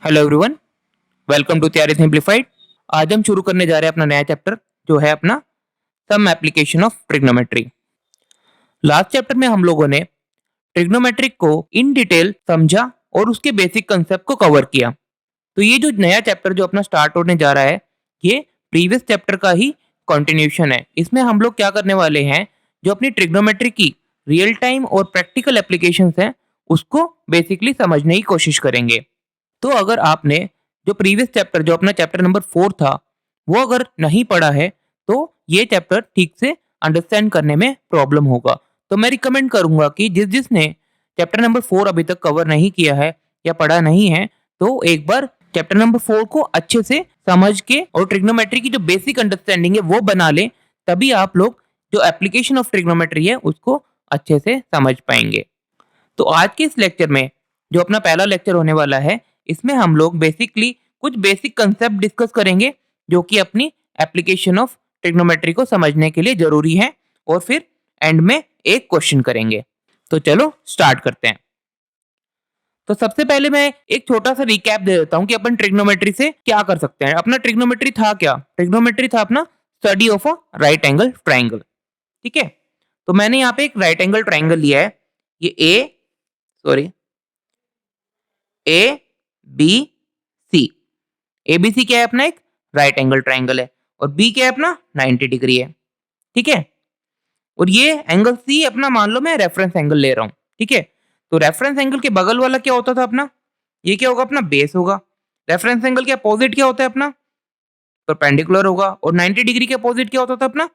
Hello everyone, welcome to theory simplified. आज हम शुरू करने जा रहे हैं अपना नया चैप्टर जो है अपना some application of trigonometry. Last chapter में हम लोगों ने ट्रिग्नोमेट्रिक को इन डिटेल समझा और उसके बेसिक कंसेप्ट को कवर किया। तो ये जो नया चैप्टर जो अपना स्टार्ट होने जा रहा है, ये प्रीवियस चैप्टर का ही कंटिन्यूशन है। इसमें हम लोग क्या करने वाले हैं, जो अपनी ट्रिग्नोमेट्री की रियल टाइम और प्रैक्टिकल एप्लीकेशंस हैं, उसको बेसिकली समझने की कोशिश करेंगे। तो अगर आपने जो प्रीवियस चैप्टर जो अपना चैप्टर नंबर 4 था, वो अगर नहीं पढ़ा है, तो ये चैप्टर ठीक से अंडरस्टैंड करने में प्रॉब्लम होगा। तो मैं रिकमेंड करूंगा कि जिसने चैप्टर नंबर 4 अभी तक कवर नहीं किया है या पढ़ा नहीं है, तो एक बार चैप्टर नंबर 4 को अच्छे से समझ के और ट्रिग्नोमेट्री की जो बेसिक अंडरस्टैंडिंग है वो बना ले, तभी आप लोग जो एप्लीकेशन ऑफ ट्रिग्नोमेट्री है उसको अच्छे से समझ पाएंगे। तो आज के इस लेक्चर में जो अपना पहला लेक्चर होने वाला है, इसमें हम लोग बेसिकली कुछ बेसिक कंसेप्ट डिस्कस करेंगे जो कि अपनी एप्लीकेशन ऑफ ट्रिग्नोमेट्री को समझने के लिए जरूरी है, और फिर एंड में एक क्वेश्चन करेंगे। तो चलो स्टार्ट करते हैं। तो सबसे पहले मैं एक छोटा सा रिकैप दे देता हूं कि अपन ट्रिग्नोमेट्री से क्या कर सकते हैं। अपना ट्रिग्नोमेट्री था क्या? ट्रिग्नोमेट्री था अपना study of a right angle triangle. ठीक है, तो मैंने यहाँ पे एक राइट एंगल ट्राइंगल लिया है। ये A B C. A B C क्या है अपना? एक राइट एंगल ट्राइंगल है। और बी क्या है अपना? 90 डिग्री है। ठीक है, और ये एंगल सी अपना मान लो मैं रेफरेंस एंगल ले रहा हूं। ठीक है, तो रेफरेंस एंगल के बगल वाला क्या होता था अपना? ये क्या होगा? अपना बेस होगा। रेफरेंस एंगल के अपोजिट क्या होता है अपना? परपेंडिकुलर होगा। और 90 डिग्री के अपोजिट क्या होता था अपना?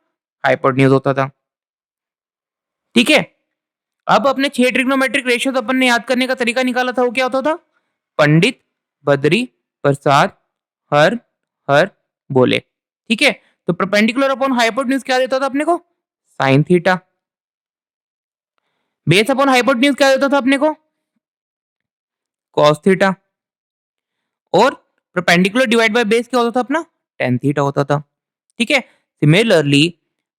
हाइपोटेन्यूज होता था। ठीक है, अब अपने 6 ट्रिग्नोमेट्रिक रेशियोज अपन ने याद करने का तरीका निकाला था। वो क्या होता था? पंडित, बद्री, प्रसाद, हर, हर, बोले। ठीक है, तो परपेंडिकुलर अपॉन हाइपोटेन्यूज क्या देता था अपने को? Sine theta. Base upon hypotenuse क्या देता था अपने को? Cos theta. और परपेंडिकुलर डिवाइड बाय बेस क्या होता था अपना? टेन थीटा होता था। ठीक है, similarly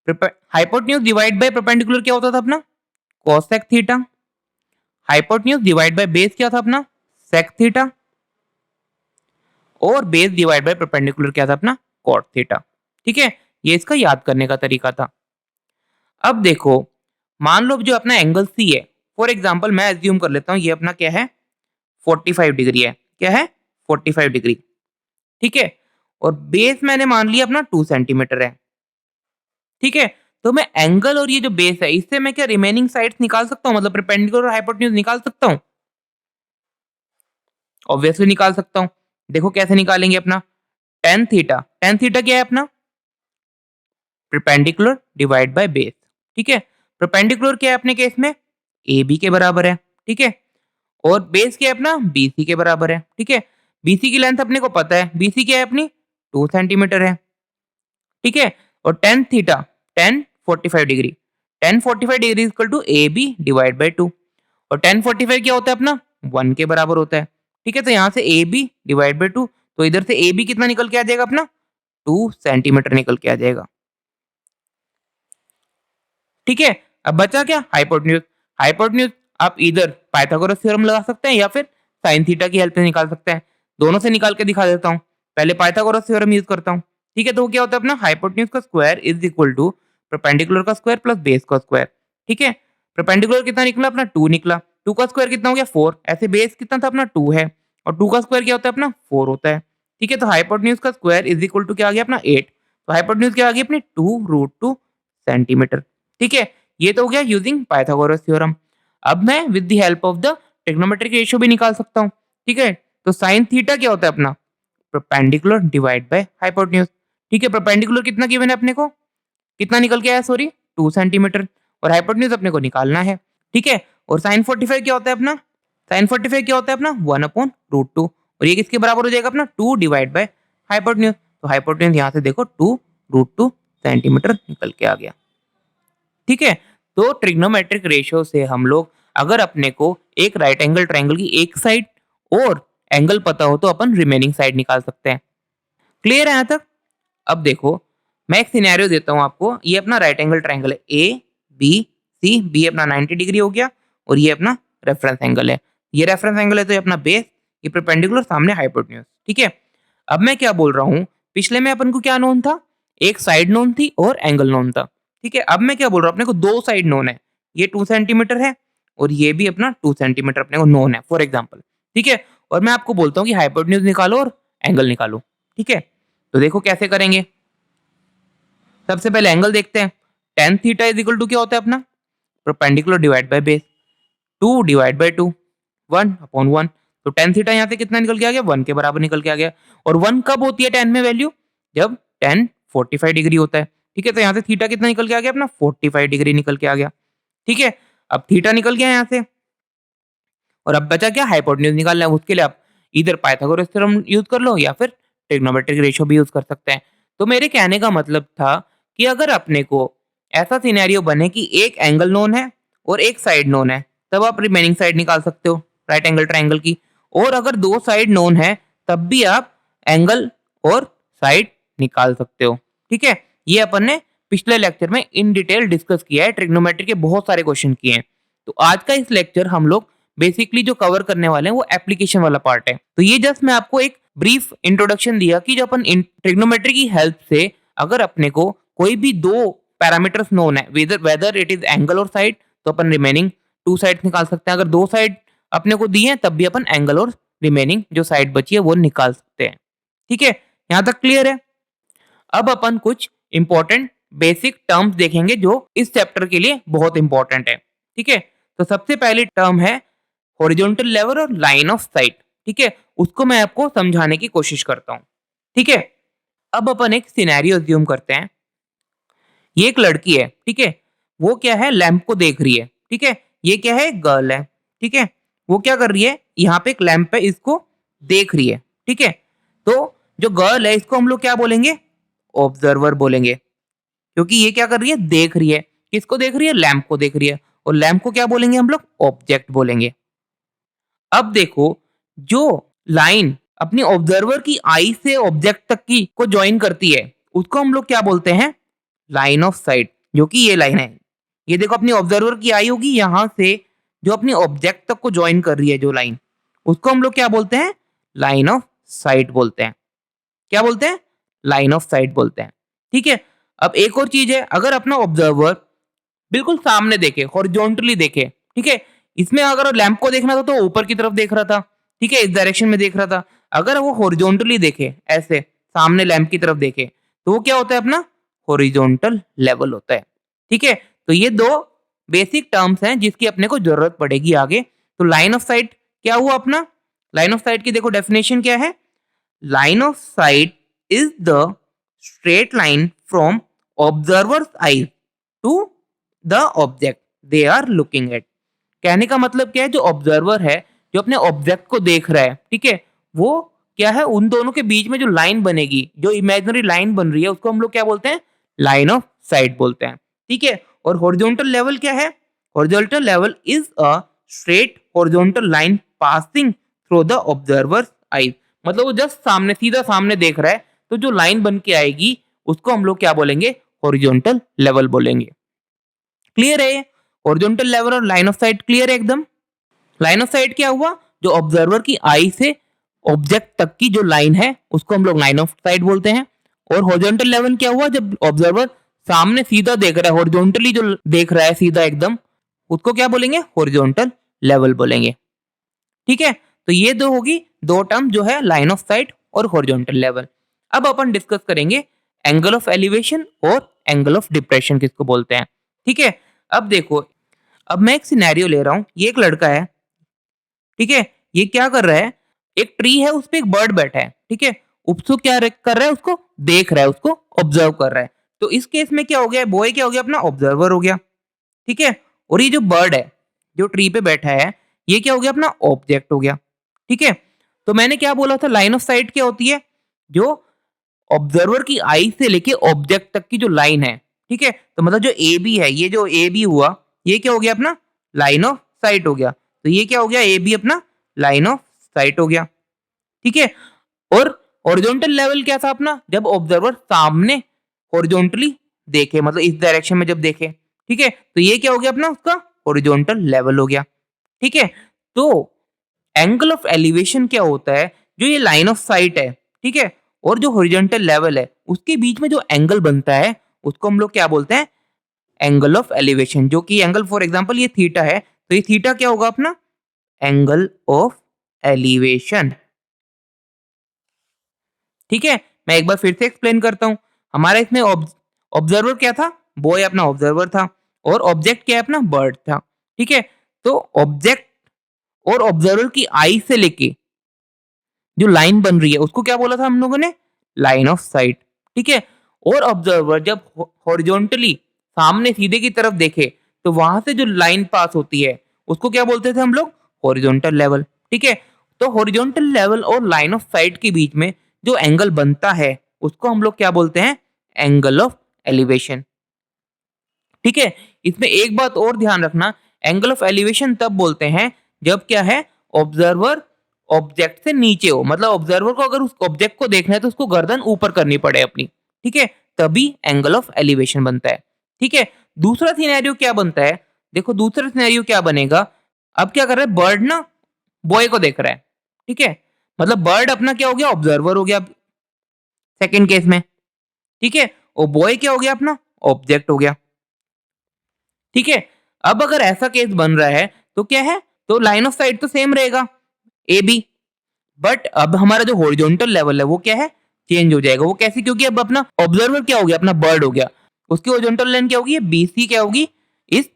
hypotenuse divide by perpendicular क्या होता था अपना? Cosec theta. Hypotenuse divide by base क्या था अपना? Sec theta. और बेस डिवाइड बाय परपेंडिकुलर क्या था अपना? Cot theta. ठीक है, ये इसका याद करने का तरीका था। अब देखो, मान लो जो अपना एंगल सी है, फॉर एग्जांपल मैं एज्यूम कर लेता हूं ये अपना क्या है? 45 डिग्री है। क्या है? 45 डिग्री। ठीक है, और बेस मैंने मान लिया अपना 2 सेंटीमीटर है। ठीक है, तो मैं एंगल और ये जो बेस है, इससे मैं क्या रिमेनिंग साइड्स निकाल सकता हूं? मतलब परपेंडिकुलर और हाइपोटेन्यूज निकाल सकता हूं? ऑब्वियसली निकाल सकता हूं। देखो कैसे निकालेंगे अपना? Ten theta. टेन थीटा क्या है अपना? Perpendicular divide by base. ठीक है, परपेंडिकुलर क्या है अपने केस में? ए बी के बराबर है। ठीक है, और बेस क्या है अपना? बी सी के बराबर है। ठीक है, बीसी की लेंथ अपने को पता है, बीसी क्या है अपनी? 2 सेंटीमीटर है। ठीक है, और tan theta, tan 45 degree, tan 45 degree equal to A B divide by 2। और टेन 45 क्या होता है अपना? 1 के बराबर होता है। ठीक है, तो यहाँ से ए बी डिवाइड बाई 2, तो इधर से ए बी कितना निकल के आ जाएगा अपना? 2 सेंटीमीटर निकल के आ जाएगा। ठीक है, अब बचा क्या? हाइपोटेन्यूज। हाइपोटेन्यूज आप इधर पाइथागोरस थ्योरम लगा सकते हैं या फिर साइन थीटा की हेल्प से निकाल सकते हैं। दोनों से निकाल के दिखा देता हूं। पहले पाइथागोरस थ्योरम यूज करता हूं। ठीक है, तो वो क्या होता है अपना? हाइपोटेन्यूज का square is equal to perpendicular का स्क्वायर प्लस बेस का स्क्वायर। ठीक है, परपेंडिकुलर कितना निकला अपना? 2 निकला। 2 का स्क्वायर कितना हो गया? 4। ऐसे बेस कितना था अपना? 2 है, और 2 का स्क्वायर क्या होता है अपना? 4 होता है। ठीक है, तो हाइपोटेन्यूज का स्क्वायर इज इक्वल टू क्या आ गया अपना? 8। तो हाइपोटेन्यूज क्या आ गई अपनी? 2√2 सेंटीमीटर। ठीक है, ये तो हो गया यूजिंग पाइथागोरस थ्योरम। अब मैं with the help of the trigonometric ratio भी निकाल सकता हूं। ठीक है, तो साइन थीटा क्या होता है अपना? Perpendicular divide by hypotenuse. ठीक है, परपेंडिकुलर कितना गिवन है अपने को? कितना निकल के आया? Sorry, 2 centimetre. और हाइपोटेन्यूज अपने को निकालना है। ठीक है, और साइन 45 क्या होता है अपना? साइन 45 क्या होता है अपना? 1/√2। और ये किसके बराबर हो जाएगा अपना? 2 डिवाइड बाय हाइपोटेन्यूज। तो हाइपोटेन्यूज यहाँ से देखो 2√2 सेंटीमीटर निकल के आ गया। ठीक है, तो ट्रिग्नोमेट्रिक रेशियो से हम लोग अगर अपने को एक राइट एंगल ट्राइंगल की एक साइड और एंगल पता हो, तो अपन रिमेनिंग साइड निकाल सकते हैं। क्लियर है यहाँ तक? अब देखो, मैं एक सिनेरियो देता हूँ आपको। ये अपना राइट एंगल ट्राइंगल है, ए बी सी। बी अपना 90 डिग्री हो गया, और ये अपना रेफरेंस एंगल है। ये रेफरेंस एंगल है, तो ये अपना बेस, ये परपेंडिकुलर, सामने हाइपोटेन्यूज। ठीक है, अब मैं क्या बोल रहा हूँ, पिछले में अपन को क्या नोन था, एक साइड नोन थी और एंगल नोन था। ठीक है, अब मैं क्या बोल रहा हूँ, अपने को दो साइड नोन है, ये 2 सेंटीमीटर है और ये भी अपना 2 सेंटीमीटर अपने को नोन है फॉर एग्जाम्पल। ठीक है, और मैं आपको बोलता हूँ कि हाइपोटेन्यूज निकालो और एंगल निकालो। ठीक है, तो देखो कैसे करेंगे। सबसे पहले एंगल देखते हैं। tan theta is equal to क्या होता है अपना, perpendicular divide by base, 2 divide by 2, 1 upon 1। तो tan थीटा यहाँ से कितना निकल के आ गया, 1 के बराबर निकल के आ गया। और 1 कब होती है tan में वैल्यू, जब tan 45 डिग्री होता है। ठीक है, तो यहाँ से थीटा कितना निकल के आ गया अपना, 45 डिग्री निकल के आ गया। ठीक है, अब थीटा निकल गया यहाँ से और अब बचा क्या, हाइपोटेन्यूज निकालना है। उसके लिए आप इधर पाइथागोरस थ्योरम यूज कर लो या फिर ट्रिग्नोमेट्रिक रेशियो भी यूज कर सकते हैं। तो मेरे कहने का मतलब था कि अगर अपने को ऐसा सिनेरियो बने कि एक एंगल नोन है और एक साइड नोन है, तब आप रिमेनिंग साइड निकाल सकते हो राइट एंगल ट्रायंगल की। और अगर दो साइड नोन है तब भी आप एंगल और साइड निकाल सकते हो। ठीक है, ये अपन ने पिछले लेक्चर में इन डिटेल डिस्कस किया है, ट्रिग्नोमेट्री के बहुत सारे क्वेश्चन किए हैं। तो आज का इस लेक्चर हम लोग बेसिकली जो कवर करने वाले हैं वो एप्लीकेशन वाला पार्ट है। तो ये जस्ट मैं आपको एक ब्रीफ इंट्रोडक्शन दिया कि जो अपन ट्रिग्नोमेट्री की हेल्प से अगर अपने को कोई भी दो पैरामीटर्स नोन है, वेदर इट इज एंगल और साइड, तो अपन रिमेनिंग टू साइड्स निकाल सकते हैं। अगर दो साइड अपने को दी है तब भी अपन एंगल और रिमेनिंग जो साइड बची है वो निकाल सकते हैं। ठीक है, यहाँ तक क्लियर है। अब अपन कुछ इंपॉर्टेंट बेसिक टर्म्स देखेंगे जो इस चैप्टर के लिए बहुत इंपॉर्टेंट है। ठीक है, तो सबसे पहली टर्म है हॉरिजॉन्टल लेवल और लाइन ऑफ साइट। ठीक है, उसको मैं आपको समझाने की कोशिश करता हूँ। ठीक है, अब अपन एक सिनेरियो अज्यूम करते हैं। ये एक लड़की है, ठीक है, वो क्या है, लैंप को देख रही है। ठीक है, ये क्या है, गर्ल है। ठीक है, वो क्या कर रही है, यहाँ पे एक लैंप है, इसको देख रही है। ठीक है, तो जो गर्ल है इसको हम लोग क्या बोलेंगे, ऑब्जर्वर बोलेंगे, क्योंकि ये क्या कर रही है, देख रही है। किसको देख रही है, लैंप को देख रही है। और लैंप को क्या बोलेंगे हम लोग, ऑब्जेक्ट बोलेंगे। अब देखो, जो लाइन अपनी ऑब्जर्वर की आई से ऑब्जेक्ट तक की को ज्वाइन करती है उसको हम लोग क्या बोलते हैं, लाइन ऑफ साइट, जो कि ये लाइन है। ये देखो, अपनी ऑब्जर्वर की आई होगी, यहां से जो अपनी ऑब्जेक्ट तक को ज्वाइन कर रही है जो लाइन, उसको हम लोग क्या बोलते हैं, लाइन ऑफ साइट बोलते हैं। क्या बोलते हैं, लाइन ऑफ साइट बोलते हैं। ठीक है, अब एक और चीज है, अगर अपना ऑब्जर्वर बिल्कुल सामने देखे, हॉरिजॉन्टली देखे। ठीक है, इसमें अगर लैंप को देखना था तो ऊपर की तरफ देख रहा था। ठीक है, इस डायरेक्शन में देख रहा था। अगर वो हॉरिजॉन्टली देखे, ऐसे सामने लैंप की तरफ देखे, तो वो क्या होता है अपना, हॉरिजॉन्टल लेवल होता है। ठीक है, तो ये दो बेसिक टर्म्स हैं जिसकी अपने को जरूरत पड़ेगी आगे। तो लाइन ऑफ साइट क्या हुआ अपना, लाइन ऑफ साइट की देखो डेफिनेशन क्या है, line of sight is the straight line from observer's eye to the object they are looking at. कहने का मतलब क्या है, जो ऑब्जर्वर है, जो अपने ऑब्जेक्ट को देख रहा है, ठीक है, वो क्या है, उन दोनों के बीच में जो लाइन बनेगी, जो इमेजिनरी लाइन बन रही है, उसको हम लोग क्या बोलते हैं, लाइन ऑफ साइट बोलते हैं। ठीक है, और हॉरिजॉन्टल लेवल क्या है, horizontal level is a straight horizontal line passing through the observer's eye. मतलब वो जस्ट सामने, सीधा सामने देख रहा है, तो जो लाइन बन के आएगी उसको हम लोग क्या बोलेंगे, हॉरिजॉन्टल लेवल बोलेंगे। क्लियर है, हॉरिजॉन्टल लेवल और लाइन ऑफ साइट क्लियर है एकदम। लाइन ऑफ साइट क्या हुआ, जो ऑब्जर्वर की आई से ऑब्जेक्ट तक की जो लाइन है उसको हम लोग लाइन ऑफ साइट बोलते हैं। और हॉरिजॉन्टल लेवल क्या हुआ, जब ऑब्जर्वर सामने सीधा देख रहा है, हॉरिजॉन्टली जो देख रहा है सीधा एकदम, उसको क्या बोलेंगे, हॉरिजॉन्टल लेवल बोलेंगे। ठीक है, तो ये दो होगी, दो टर्म जो है, लाइन ऑफ साइट और हॉरिजॉन्टल लेवल। अब अपन डिस्कस करेंगे एंगल ऑफ एलिवेशन और एंगल ऑफ डिप्रेशन किसको बोलते हैं। ठीक है, अब देखो, अब मैं एक सिनेरियो ले रहा हूं, ये एक लड़का है। ठीक है, ये क्या कर रहा है, एक ट्री है, उस पे एक बर्ड बैठा है। ठीक है, उसको क्या कर रहा है, उसको देख रहा है, उसको ऑब्जर्व कर रहा है। तो इस केस में क्या हो गया, बॉय क्या हो गया, अपना ऑब्जर्वर हो गया। ठीक है, और ये जो बर्ड है, जो ट्री पे बैठा है, ये क्या हो गया, अपना ऑब्जेक्ट हो गया। ठीक है, तो मैंने क्या बोला था, लाइन ऑफ साइट क्या होती है, जो ऑब्जर्वर की आई से लेके ऑब्जेक्ट तक की जो लाइन है। ठीक है, तो मतलब जो ए बी है, ये जो ए बी हुआ, ये क्या हो गया अपना, लाइन ऑफ साइट हो गया। तो ये क्या हो गया, ए बी अपना लाइन ऑफ साइट हो गया। ठीक है, और हॉरिजॉन्टल लेवल क्या था अपना, जब ऑब्जर्वर सामने हॉरिजॉन्टली देखे, मतलब इस डायरेक्शन में जब देखे। ठीक है, तो ये क्या हो गया अपना, उसका हॉरिजॉन्टल लेवल हो गया। ठीक है, तो एंगल ऑफ एलिवेशन क्या होता है, जो ये लाइन ऑफ साइट है, ठीक है, और जो हॉरिजॉन्टल लेवल है उसके बीच में जो एंगल बनता है उसको हम लोग क्या बोलते हैं, एंगल ऑफ एलिवेशन। जो कि एंगल फॉर एग्जांपल ये थीटा है, तो ये थीटा क्या होगा अपना, एंगल ऑफ एलिवेशन। ठीक है, मैं एक बार फिर से एक्सप्लेन करता हूं। हमारा इसमें ऑब्जर्वर क्या था, बॉय अपना ऑब्जर्वर था, और ऑब्जेक्ट क्या है अपना, बर्ड था। ठीक है, तो ऑब्जेक्ट और ऑब्जर्वर की आई से लेके जो लाइन बन रही है उसको क्या बोला था हम लोगों ने, लाइन ऑफ साइट। ठीक है, और ऑब्जर्वर जब हॉरिजॉन्टली सामने सीधे की तरफ देखे तो वहां से जो लाइन पास होती है उसको क्या बोलते थे हम लोग, हॉरिजॉन्टल लेवल। ठीक है, तो हॉरिजॉन्टल लेवल और लाइन ऑफ साइट के बीच में जो एंगल बनता है उसको हम लोग क्या बोलते हैं, एंगल ऑफ एलिवेशन। ठीक है, इसमें एक बात और ध्यान रखना, एंगल ऑफ एलिवेशन तब बोलते हैं जब क्या है, ऑब्जर्वर ऑब्जेक्ट से नीचे हो, मतलब ऑब्जर्वर को अगर उस ऑब्जेक्ट को देखना है तो उसको गर्दन ऊपर करनी पड़े अपनी। ठीक है, तभी एंगल ऑफ एलिवेशन बनता है। ठीक है, दूसरा सिनेरियो क्या बनता है, देखो दूसरा सिनेरियो क्या बनेगा। अब क्या कर रहा है, बर्ड ना बॉय को देख रहा है। ठीक है, मतलब बर्ड अपना क्या हो गया, ऑब्जर्वर हो गया सेकंड केस में। ठीक है, और बॉय क्या हो गया अपना, ऑब्जेक्ट हो गया। ठीक है, अब अगर ऐसा केस बन रहा है तो क्या है, तो लाइन ऑफ साइट तो सेम रहेगा ए बी, बट अब हमारा जो हॉरिजॉन्टल लेवल है वो क्या है, चेंज हो जाएगा। वो कैसे, क्योंकि अब अपना ऑब्जर्वर क्या हो गया, अपना बर्ड हो गया, उसकी हॉरिजॉन्टल लाइन क्या होगी, बी सी क्या होगी, इस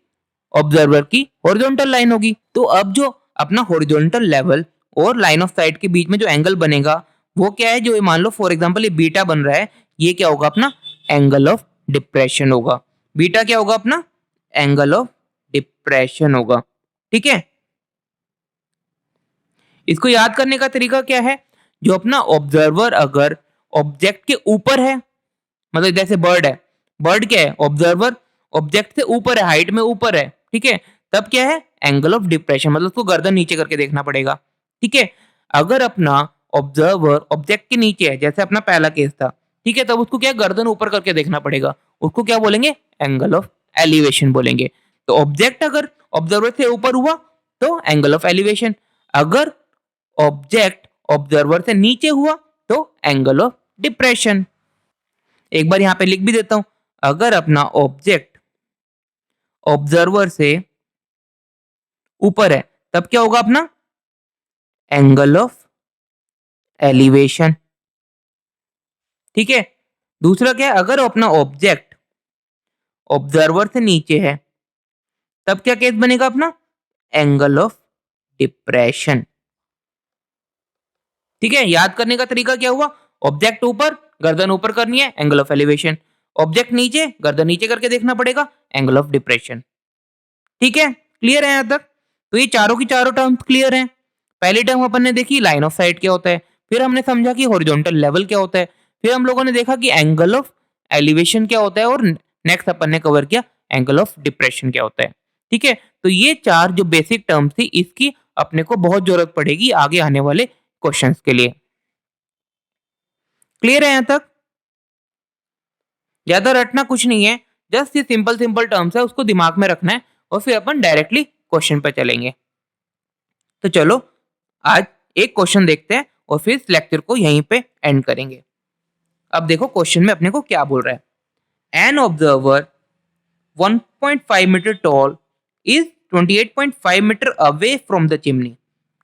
ऑब्जर्वर की हॉरिजॉन्टल लाइन होगी। तो अब जो अपना हॉरिजॉन्टल लेवल और लाइन ऑफ साइट के बीच में जो एंगल बनेगा वो क्या है, जो मान लो फॉर एग्जांपल ये बीटा बन रहा है, ये क्या होगा अपना, एंगल ऑफ डिप्रेशन होगा। बीटा क्या होगा अपना, एंगल ऑफ डिप्रेशन होगा। ठीक है, इसको याद करने का तरीका क्या है, जो अपना ऑब्जर्वर अगर ऑब्जेक्ट के ऊपर है, मतलब जैसे बर्ड है, बर्ड क्या है, ऑब्जर्वर ऑब्जेक्ट से ऊपर है, हाइट में ऊपर है। ठीक है, तब क्या है, एंगल ऑफ डिप्रेशन, मतलब उसको गर्दन नीचे करके देखना पड़ेगा। ठीक है, अगर अपना ऑब्जर्वर ऑब्जेक्ट के नीचे है, जैसे अपना पहला केस था, ठीक है, तब उसको क्या, गर्दन ऊपर करके देखना पड़ेगा, उसको क्या बोलेंगे, एंगल ऑफ एलिवेशन बोलेंगे। तो ऑब्जेक्ट अगर ऑब्जर्वर से ऊपर हुआ तो एंगल ऑफ एलिवेशन, अगर ऑब्जेक्ट ऑब्जर्वर से नीचे हुआ तो एंगल ऑफ डिप्रेशन। एक बार यहां पे लिख भी देता हूं, अगर अपना ऑब्जेक्ट ऑब्जर्वर से ऊपर है तब क्या होगा अपना, एंगल ऑफ एलिवेशन। ठीक है, दूसरा क्या है, अगर अपना ऑब्जेक्ट ऑब्जर्वर से नीचे है तब क्या केस बनेगा अपना, एंगल ऑफ डिप्रेशन। ठीक है, याद करने का तरीका क्या हुआ, ऑब्जेक्ट ऊपर, गर्दन ऊपर करनी है, एंगल ऑफ एलिवेशन, ऑब्जेक्ट नीचे, गर्दन नीचे करके देखना पड़ेगा, एंगल ऑफ डिप्रेशन। ठीक है, क्लियर है यहां तक। तो ये चारों की चारों टर्म्स क्लियर हैं। पहली टर्म अपन ने देखी लाइन ऑफ साइट क्या होता है, फिर हमने समझा कि हॉरिजॉन्टल लेवल क्या होता है, फिर हम लोगों ने देखा कि एंगल ऑफ एलिवेशन क्या होता है, और नेक्स्ट अपन ने कवर किया एंगल ऑफ डिप्रेशन क्या होता है। ठीक है, तो ये चार जो बेसिक टर्म्स थी, इसकी अपने को बहुत जरूरत पड़ेगी आगे आने वाले क्वेश्चंस के लिए। क्लियर है यहां तक, ज्यादा रटना कुछ नहीं है, जस्ट ये सिंपल सिंपल टर्म्स है, उसको दिमाग में रखना है और फिर अपन डायरेक्टली क्वेश्चन पे चलेंगे। तो चलो आज एक क्वेश्चन देखते हैं और फिर इस लेक्चर को यहीं पे एंड करेंगे। अब देखो क्वेश्चन में अपने को क्या बोल रहा है, an observer 1.5 metre tall is 28.5 metre away from the chimney.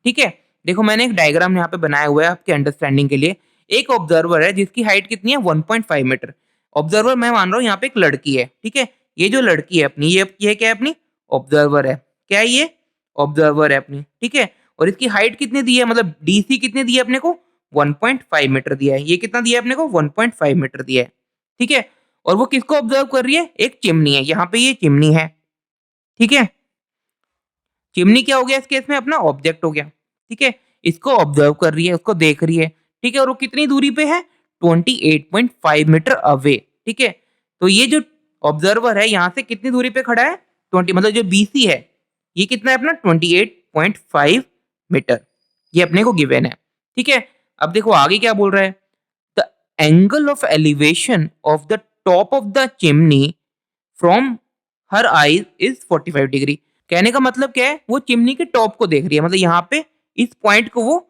ठीक है, देखो मैंने एक डायग्राम यहाँ पे बनाया हुआ है आपके अंडरस्टैंडिंग के लिए। एक ऑब्जर्वर है जिसकी हाइट कितनी है, 1.5 मीटर। ऑब्जर्वर मैं मान रहा हूँ यहाँ पे एक लड़की है। ठीक है, ये जो लड़की है अपनी, ये क्या है अपनी, ऑब्जर्वर है। क्या है ये, ऑब्जर्वर है अपनी। ठीक है, और इसकी हाइट कितनी दी है, मतलब डीसी कितने दिए अपने को, 1.5 मीटर दिया है। ये कितना दिया है अपने को, 1.5 मीटर दिया है। ठीक है, और वो किसको ऑब्जर्व कर रही है, एक चिमनी है, यहाँ पे ये चिमनी है। ठीक है, चिमनी क्या हो गया इस केस में, अपना ऑब्जेक्ट हो गया। ठीक है, इसको ऑब्जर्व कर रही है, उसको देख रही है। ठीक है, और वो कितनी दूरी पे है, 28.5 मीटर अवे। ठीक है, तो ये जो ऑब्जर्वर है यहाँ से कितनी दूरी पे खड़ा है, 20, मतलब जो बीसी है ये कितना है अपना, 28.5 मीटर, ये अपने को गिवन है। ठीक है, अब देखो आगे क्या बोल रहा है, the angle of elevation of the top of the chimney from her eyes is 45 degree. कहने का मतलब क्या है, वो चिमनी के टॉप को देख रही है, मतलब यहाँ पे इस पॉइंट को वो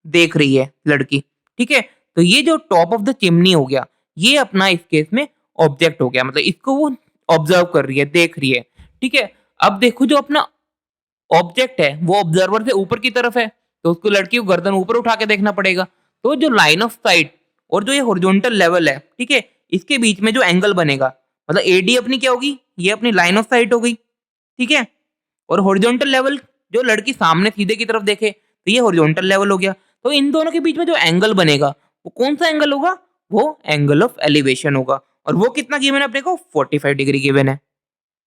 देख रही है लड़की, ठीक है। तो ये जो टॉप ऑफ द चिमनी हो गया, ये अपना इस केस में ऑब्जेक्ट हो गया, मतलब इसको वो ऑब्जर्व कर रही है, देख रही है, ठीक है। अब देखो जो अपना ऑब्जेक्ट है वो ऑब्जर्वर से ऊपर की तरफ है, तो उसको लड़की को गर्दन ऊपर उठा के देखना पड़ेगा। तो जो लाइन ऑफ साइट और जो ये हॉरिजॉन्टल लेवल है, ठीक है, इसके बीच में जो एंगल बनेगा, मतलब एडी अपनी क्या होगी, ये अपनी लाइन ऑफ साइट हो गई, ठीक है। और हॉरिजॉन्टल लेवल जो लड़की सामने सीधे की तरफ देखे, तो ये हॉरिजॉन्टल लेवल हो गया। तो इन दोनों के बीच में जो एंगल बनेगा वो कौन सा एंगल होगा, वो एंगल ऑफ एलिवेशन होगा। और वो कितना गिवन है अपने को, 45 डिग्री गिवन है,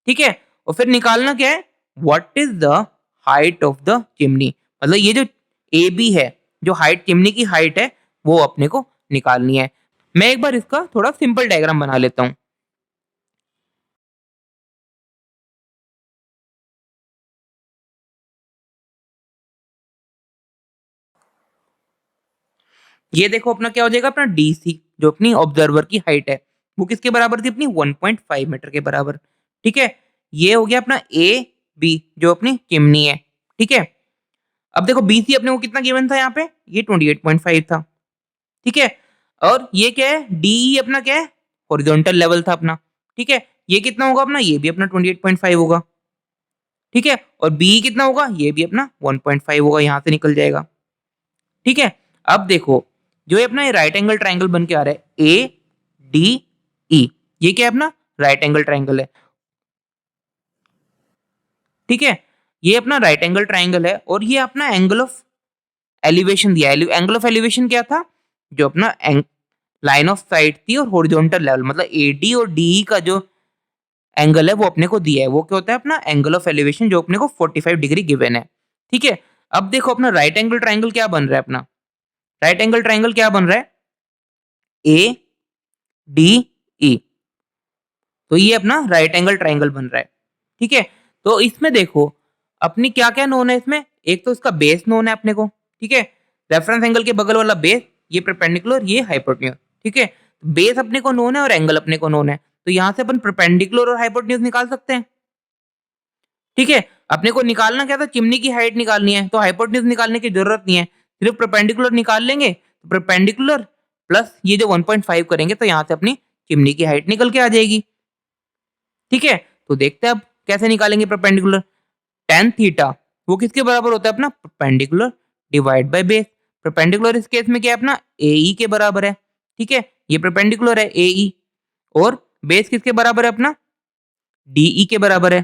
ठीक है। और फिर निकालना क्या है, what is the height of the chimney, मतलब ये जो ए बी है, जो हाइट चिमनी की हाइट है, वो अपने को निकालनी है। मैं एक बार इसका थोड़ा सिंपल डायग्राम बना लेता हूं। ये देखो अपना क्या हो जाएगा, अपना डी सी जो अपनी ऑब्जर्वर की हाइट है, वो किसके बराबर थी अपनी, 1.5 मीटर के बराबर, ठीक है। ये हो गया अपना ए बी जो अपनी चिमनी है, ठीक है। अब देखो बी सी अपने को कितना गिवन था यहाँ पे, ये 28.5 था, ठीक है। और ये क्या है, डी अपना क्या है, हॉरिजॉन्टल लेवल था अपना, ठीक है। ये कितना होगा अपना, ये भी अपना 28.5 होगा, ठीक है। और बी कितना होगा, ये भी अपना 1.5 होगा, यहाँ से निकल जाएगा, ठीक है। अब देखो जो ये अपना राइट एंगल ट्राइंगल बन के आ रहा है ए डी ई, ये क्या है अपना राइट एंगल ट्राइंगल है, ठीक है। ये अपना राइट एंगल ट्राइंगल है और ये अपना एंगल ऑफ एलिवेशन दिया है। एंगल ऑफ एलिवेशन क्या था, जो अपना लाइन ऑफ साइट थी और हॉरिजॉन्टल लेवल, मतलब एडी और डीई का जो एंगल है वो अपने को दिया है, वो क्या होता है अपना एंगल ऑफ एलिवेशन, जो अपने को 45 डिग्री गिवन है, ठीक है। अब देखो अपना राइट एंगल ट्राइंगल क्या बन रहा है, अपना राइट एंगल ट्राइंगल क्या बन रहा है, ए डी ई, तो ये अपना राइट एंगल ट्राइंगल बन रहा है, ठीक है। तो इसमें देखो अपनी क्या क्या नोन है इसमें, एक तो इसका बेस नोन है अपने को, ठीक है। रेफरेंस एंगल के बगल वाला बेस, ये परपेंडिकुलर, ये हाइपोटेन्यूज, ठीक है। बेस अपने को नोन है और एंगल अपने को नोन है, तो यहां से अपन परपेंडिकुलर और हाइपोटेन्यूज निकाल सकते हैं, ठीक है। अपने को निकालना क्या था, चिमनी की हाइट निकालनी है, तो हाइपोटेन्यूज निकालने की जरूरत नहीं है, सिर्फ परपेंडिकुलर निकाल लेंगे, तो परपेंडिकुलर प्लस ये जो 1.5 करेंगे, तो यहाँ से अपनी चिमनी की हाइट निकल के आ जाएगी, ठीक है। तो देखते हैं अब कैसे निकालेंगे परपेंडिकुलर। tan थीटा वो किसके बराबर होता है अपना, perpendicular divide by base. Perpendicular इस केस में क्या है अपना, AE के बराबर है, ठीक है। ये परपेंडिकुलर है AE, और बेस किसके बराबर है अपना, DE के बराबर है,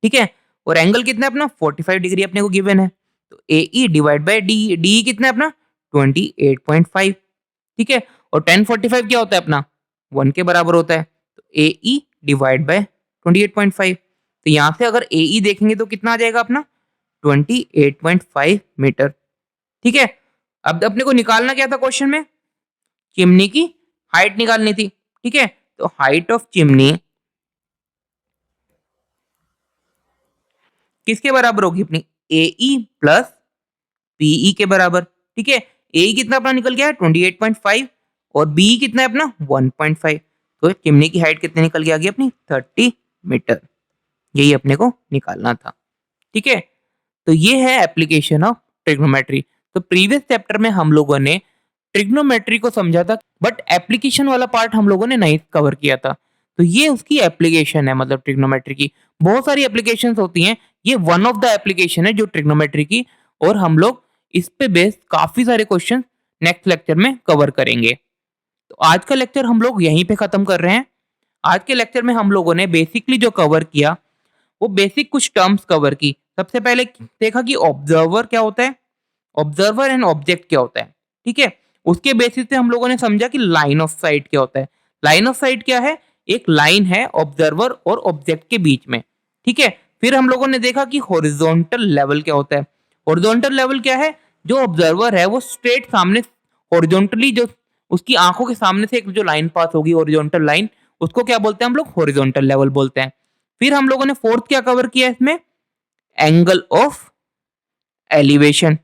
ठीक है। और एंगल कितना है अपना, 45 डिग्री अपने को गिवन है, तो AE divide by DE, DE कितना है अपना 28.5, ठीक है। और tan 45 क्या होता है अपना 1 के बराबर होता है, तो AE डिवाइड बाय 28.5, तो यहाँ से अगर AE देखेंगे तो कितना आ जाएगा अपना 28.5 मीटर, ठीक है। अब अपने को निकालना क्या था क्वेश्चन में, चिमनी की हाइट निकालनी थी, ठीक है। तो हाइट ऑफ चिमनी किसके बराबर होगी अपनी, AE प्लस BE के बराबर, ठीक है। AE कितना अपना निकल गया है 28.5 और BE कितना है अपना 1.5, तो चिमनी की हाइट कितनी निकल के आ गई अपनी 30 मीटर, यही अपने को निकालना था, ठीक है। तो ये है एप्लीकेशन ऑफ ट्रिग्नोमेट्री। तो प्रीवियस चैप्टर में हम लोगों ने ट्रिग्नोमेट्री को समझा था, बट एप्लीकेशन वाला पार्ट हम लोगों ने नहीं कवर किया था। तो ये उसकी एप्लीकेशन है, मतलब ट्रिग्नोमेट्री की बहुत सारी एप्लीकेशंस होती हैं, ये वन ऑफ द एप्लीकेशन है जो ट्रिग्नोमेट्री की, और हम लोग इस पे बेस्ड काफी सारे क्वेश्चन नेक्स्ट लेक्चर में कवर करेंगे। तो आज का लेक्चर हम लोग यहीं पे खत्म कर रहे हैं। आज के लेक्चर में हम लोगों ने बेसिकली जो कवर किया वो बेसिक कुछ टर्म्स कवर की। सबसे पहले देखा कि ऑब्जर्वर क्या होता है, ऑब्जर्वर एंड ऑब्जेक्ट क्या होता है, ठीक है। उसके बेसिस पे हम लोगों ने समझा कि लाइन ऑफ साइट क्या होता है। लाइन ऑफ साइट क्या है, एक लाइन है ऑब्जर्वर और ऑब्जेक्ट के बीच में, ठीक है। फिर हम लोगों ने देखा कि हॉरिजॉन्टल लेवल क्या होता है। हॉरिजॉन्टल लेवल क्या है, जो ऑब्जर्वर है वो स्ट्रेट सामने हॉरिजॉन्टली, जो उसकी आंखों के सामने से एक जो लाइन पास होगी हॉरिजॉन्टल लाइन, उसको क्या बोलते हैं हम लोग, हॉरिजॉन्टल लेवल बोलते हैं। फिर हम लोगों ने फोर्थ क्या कवर किया इसमें, angle of elevation.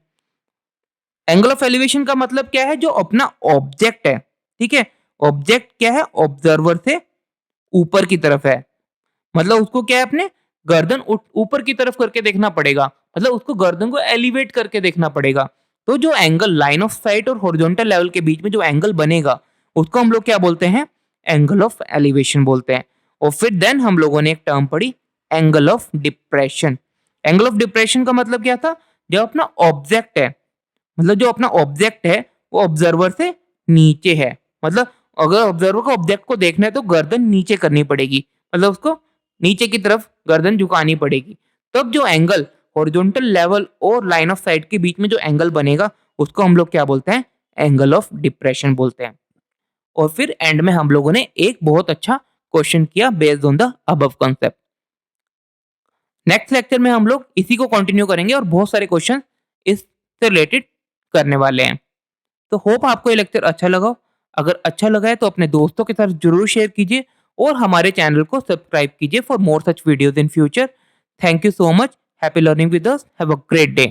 Angle of elevation का मतलब क्या है, जो अपना ऑब्जेक्ट है, ठीक है। ऑब्जेक्ट क्या है, ऑब्जर्वर से ऊपर की तरफ है, मतलब उसको क्या है अपने गर्दन ऊपर की तरफ करके देखना पड़ेगा, मतलब उसको गर्दन को एलिवेट करके देखना पड़ेगा। तो जो एंगल लाइन ऑफ साइट और हॉरिजॉन्टल लेवल के बीच में जो एंगल बनेगा, उसको हम लोग क्या बोलते हैं? एंगल ऑफ एलिवेशन बोलते हैं। और फिर देन हम लोगों ने एक टर्म पढ़ी, angle of depression. Angle of depression का मतलब क्या था? जब अपना ऑब्जेक्ट है, मतलब जो अपना ऑब्जेक्ट है वो ऑब्जर्वर से नीचे है, मतलब अगर ऑब्जर्वर को ऑब्जेक्ट को देखना है तो गर्दन नीचे करनी पड़ेगी, मतलब उसको नीचे की तरफ गर्दन झुकानी पड़ेगी। तब जो एंगल हॉरिजॉन्टल लेवल और लाइन ऑफ साइट के बीच में जो एंगल बनेगा, उसको हम लोग क्या बोलते हैं? एंगल ऑफ डिप्रेशन बोलते हैं। और फिर एंड में हम लोगों ने एक बहुत अच्छा क्वेश्चन किया based on the above concept. Next lecture में हम लोग इसी को कंटिन्यू करेंगे और बहुत सारे क्वेश्चन इससे रिलेटेड करने वाले हैं। तो होप आपको ये लेक्चर अच्छा लगा हो। अगर अच्छा लगा है तो अपने दोस्तों के साथ जरूर शेयर कीजिए और हमारे चैनल को सब्सक्राइब कीजिए for more such videos in future. Thank you so much. Happy learning with us. Have a great day.